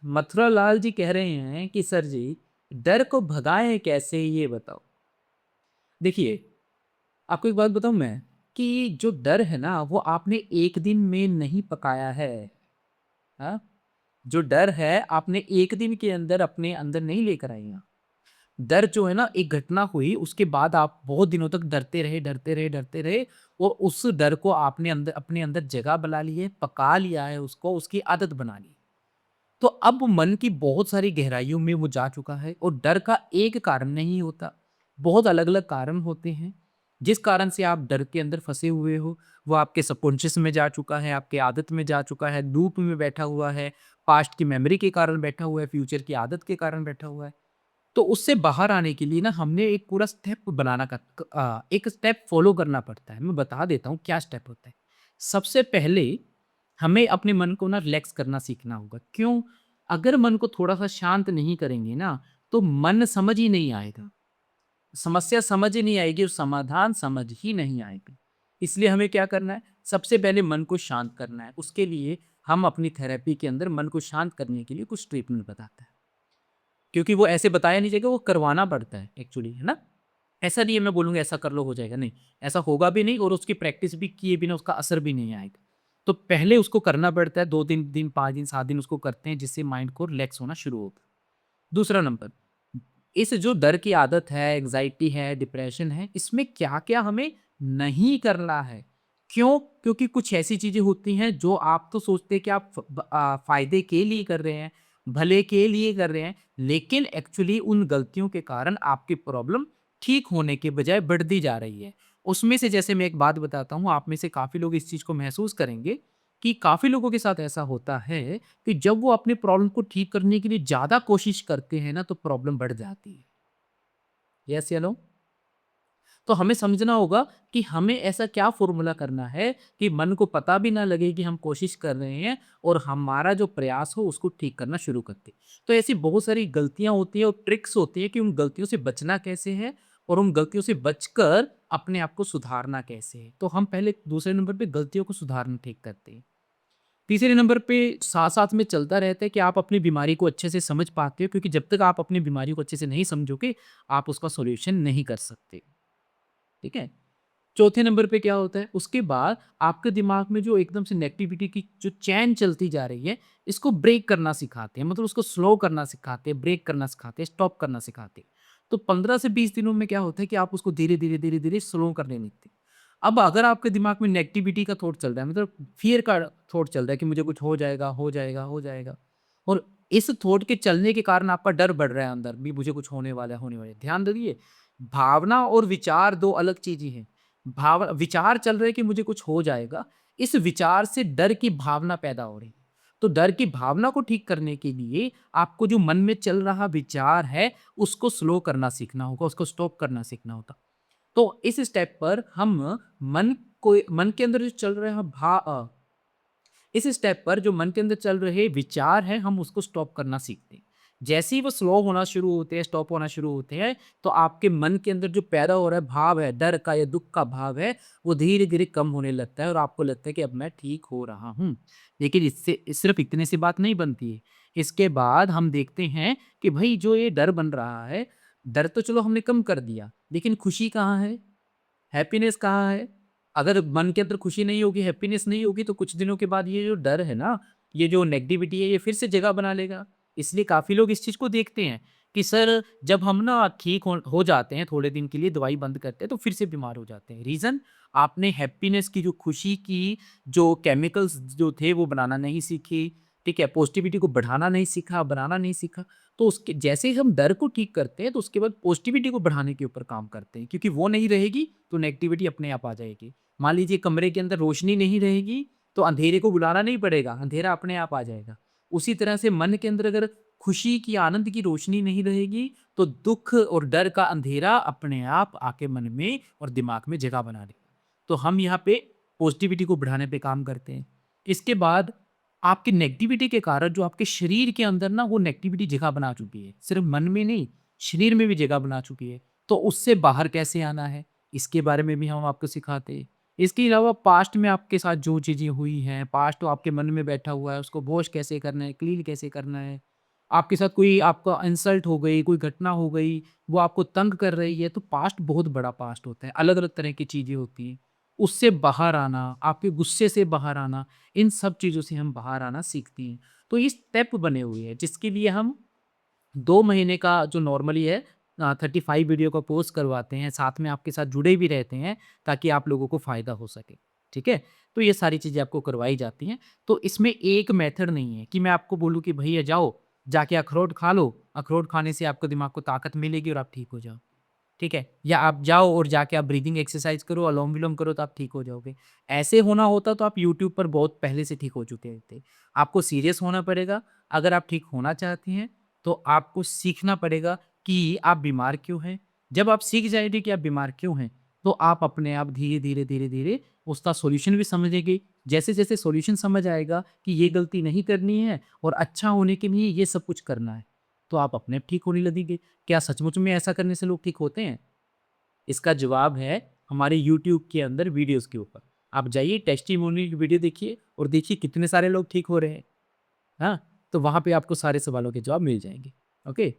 मथुरा लाल जी कह रहे हैं कि सर जी, डर को भगाएं कैसे ये बताओ। देखिए, आपको एक बात बताऊं मैं कि जो डर है ना वो आपने एक दिन में नहीं पकाया है। हाँ, जो डर है आपने एक दिन के अंदर अपने अंदर नहीं लेकर आई हैं। डर जो है ना, एक घटना हुई उसके बाद आप बहुत दिनों तक डरते रहे, डरते रहे, डरते रहे और उस डर को आपने अंदर अपने अंदर जगह बना ली है, पका लिया है उसको, उसकी आदत बना ली। तो अब मन की बहुत सारी गहराइयों में वो जा चुका है और डर का एक कारण नहीं होता, बहुत अलग-अलग कारण होते हैं। जिस कारण से आप डर के अंदर फँसे हुए हो, वो आपके सबकॉन्शियस में जा चुका है, आपके आदत में जा चुका है, लूप में बैठा हुआ है, पास्ट की मेमोरी के कारण बैठा हुआ है, फ्यूचर की आदत के कारण बैठा हुआ है। तो उससे बाहर आने के लिए ना हमने एक पूरा स्टेप बनाना एक स्टेप फॉलो करना पड़ता है। मैं बता देता हूँ क्या स्टेप होता है। सबसे पहले हमें अपने मन को ना रिलैक्स करना सीखना होगा। क्यों? अगर मन को थोड़ा-सा शांत नहीं करेंगे ना, तो मन समझ ही नहीं आएगा। समस्या समझ ही नहीं आएगी और समाधान समझ ही नहीं आएगा। इसलिए हमें क्या करना है? सबसे पहले मन को शांत करना है। उसके लिए हम अपनी थेरेपी के अंदर मन को शांत करने के लिए कुछ ट्रीटमेंट बताते हैं। क्योंकि वो ऐसे बताया नहीं जाएगा, वो करवाना पड़ता है एक्चुअली, है ना? ऐसा नहीं है मैं बोलूँगा ऐसा कर लो हो जाएगा, नहीं। ऐसा होगा भी नहीं और उसकी प्रैक्टिस भी किए बिना उसका असर भी नहीं आएगा। तो पहले उसको करना पड़ता है, 2-3 दिन, 5 दिन, 7 दिन उसको करते हैं जिससे माइंड को रिलैक्स होना शुरू होगा। दूसरा नंबर, इस जो डर की आदत है, एंग्ज़ायटी है, डिप्रेशन है, इसमें क्या-क्या हमें नहीं करना है। क्यों? क्योंकि कुछ ऐसी चीज़ें होती हैं जो आप तो सोचते हैं कि आप फ़ायदे के लिए कर रहे हैं, भले के लिए कर रहे हैं, लेकिन एक्चुअली उन गलतियों के कारण आपकी प्रॉब्लम ठीक होने के बजाय बढ़ती जा रही है। उसमें से जैसे मैं एक बात बताता हूँ, आप में से काफ़ी लोग इस चीज़ को महसूस करेंगे कि काफ़ी लोगों के साथ ऐसा होता है कि जब वो अपनी प्रॉब्लम को ठीक करने के लिए ज़्यादा कोशिश करते हैं ना, तो प्रॉब्लम बढ़ जाती है। यस या नो? तो हमें समझना होगा कि हमें ऐसा क्या फ़ॉर्मूला करना है कि मन को पता भी ना लगे कि हम कोशिश कर रहे हैं और हमारा जो प्रयास हो उसको ठीक करना शुरू कर दें। तो ऐसी बहुत सारी गलतियाँ होती हैं और ट्रिक्स होती हैं कि उन गलतियों से बचना कैसे है और उन गलतियों से बचकर अपने आप को सुधारना कैसे है। तो हम पहले दूसरे नंबर पे गलतियों को सुधारना ठीक करते हैं। तीसरे नंबर पे साथ-साथ में चलता रहता है कि आप अपनी बीमारी को अच्छे से समझ पाते हो, क्योंकि जब तक आप अपनी बीमारी को अच्छे से नहीं समझोगे, आप उसका सॉल्यूशन नहीं कर सकते। ठीक है? चौथे नंबर पे क्या होता है, उसके बाद आपके दिमाग में जो एकदम से नेगेटिविटी की जो चैन चलती जा रही है, इसको ब्रेक करना सिखाते हैं। मतलब उसको स्लो करना सिखाते हैं, ब्रेक करना सिखाते हैं, स्टॉप करना सिखाते हैं। तो 15 से 20 दिनों में क्या होता है कि आप उसको धीरे-धीरे, धीरे-धीरे स्लो करने लगते हैं। अब अगर आपके दिमाग में नेगेटिविटी का थॉट चल रहा है, मतलब फ़ियर का थॉट चल रहा है कि मुझे कुछ हो जाएगा, हो जाएगा, हो जाएगा, और इस थॉट के चलने के कारण आपका डर बढ़ रहा है अंदर भी, मुझे कुछ होने वाला है, होने वाला है। ध्यान दीजिए, भावना और विचार 2 अलग चीज़ें हैं। विचार चल रहे हैं कि मुझे कुछ हो जाएगा, इस विचार से डर की भावना पैदा हो रही है। तो डर की भावना को ठीक करने के लिए आपको जो मन में चल रहा विचार है, उसको स्लो करना सीखना होगा, उसको स्टॉप करना सीखना होगा। तो इस स्टेप पर हम मन के अंदर जो चल रहा इस स्टेप पर जो मन के अंदर चल रहे विचार हैं, हम उसको स्टॉप करना सीखते हैं। जैसे ही वो स्लो होना शुरू होते हैं, स्टॉप होना शुरू होते हैं, तो आपके मन के अंदर जो पैदा हो रहा है भाव है, डर का या दुःख का भाव है, वो धीरे-धीरे कम होने लगता है और आपको लगता है कि अब मैं ठीक हो रहा हूँ। लेकिन इससे सिर्फ़ इतने से बात नहीं बनती है। इसके बाद हम देखते हैं कि भई जो ये डर बन रहा है, डर तो चलो हमने कम कर दिया, लेकिन खुशी कहाँ है? हैप्पीनेस कहाँ है? अगर मन के अंदर खुशी नहीं होगी, हैप्पीनेस नहीं होगी, तो कुछ दिनों के बाद ये जो डर है ना, ये जो नेगेटिविटी है, ये फिर से जगह बना लेगा। इसलिए काफ़ी लोग इस चीज़ को देखते हैं कि सर, जब हम ना ठीक हो जाते हैं, थोड़े दिन के लिए दवाई बंद करते हैं, तो फिर से बीमार हो जाते हैं। रीज़न, आपने हैप्पीनेस की जो खुशी की जो केमिकल्स जो थे वो बनाना नहीं सीखे, ठीक है? पॉज़िटिविटी को बढ़ाना नहीं सीखा, बनाना नहीं सीखा। तो उसके जैसे ही हम डर को ठीक करते हैं, तो उसके बाद पॉजिटिविटी को बढ़ाने के ऊपर काम करते हैं, क्योंकि वो नहीं रहेगी तो नेगेटिविटी अपने आप आ जाएगी। मान लीजिए कमरे के अंदर रोशनी नहीं रहेगी, तो अंधेरे को बुलाना नहीं पड़ेगा, अंधेरा अपने आप आ जाएगा। उसी तरह से मन के अंदर अगर खुशी की, आनंद की रोशनी नहीं रहेगी, तो दुःख और डर का अंधेरा अपने आप आके मन में और दिमाग में जगह बना लेगा। तो हम यहाँ पे पॉजिटिविटी को बढ़ाने पे काम करते हैं। इसके बाद आपकी नेगेटिविटी के कारण जो आपके शरीर के अंदर ना वो नेगेटिविटी जगह बना चुकी है। सिर्फ़ मन में नहीं, शरीर में भी जगह बना चुकी है। तो उससे बाहर कैसे आना है, इसके बारे में भी हम आपको सिखाते हैं। इसके अलावा पास्ट में आपके साथ जो चीज़ें हुई हैं, पास्ट तो आपके मन में बैठा हुआ है, उसको वॉश कैसे करना है, क्लीन कैसे करना है, आपके साथ कोई आपका इंसल्ट हो गई, कोई घटना हो गई, वो आपको तंग कर रही है, तो पास्ट बहुत बड़ा पास्ट होता है, अलग-अलग तरह की चीज़ें होती हैं। उससे बाहर आना, आपके गुस्से से बाहर आना, इन सब चीज़ों से हम बाहर आना सीखते हैं। तो ये स्टेप बने हुए हैं, जिसके लिए हम 2 महीने का जो नॉर्मली है 35 वीडियो का कोर्स करवाते हैं, साथ में आपके साथ जुड़े भी रहते हैं, ताकि आप लोगों को फ़ायदा हो सके, ठीक है? तो ये सारी चीज़ें आपको करवाई जाती हैं। तो इसमें एक मेथड नहीं है कि मैं आपको बोलूँ कि भैया जाओ, जाके अखरोट खा लो, अखरोट खाने से आपको दिमाग को ताकत मिलेगी और आप ठीक हो जाओ, ठीक है? या आप जाओ और जाके आप ब्रीथिंग एक्सरसाइज़ करो, अनुलोम-विलोम करो तो आप ठीक हो जाओगे। ऐसे होना होता तो आप यूट्यूब पर बहुत पहले से ठीक हो चुके थे। आपको सीरियस होना पड़ेगा, अगर आप ठीक होना चाहते हैं तो आपको सीखना पड़ेगा कि आप बीमार क्यों हैं। जब आप सीख जाएँगे कि आप बीमार क्यों हैं, तो आप अपने आप धीरे-धीरे, धीरे-धीरे उसका सॉल्यूशन भी समझेंगे। जैसे-जैसे सॉल्यूशन समझ आएगा कि ये गलती नहीं करनी है और अच्छा होने के लिए ये सब कुछ करना है, तो आप अपने आप ठीक होने लगेंगे। क्या सचमुच में ऐसा करने से लोग ठीक होते हैं? इसका जवाब है हमारे यूट्यूब के अंदर वीडियोज़ के ऊपर। आप जाइए टेस्टिमोनी की वीडियो देखिए और देखिए कितने सारे लोग ठीक हो रहे हैं। हाँ? तो वहाँ पे आपको सारे सवालों के जवाब मिल जाएँगे। ओके?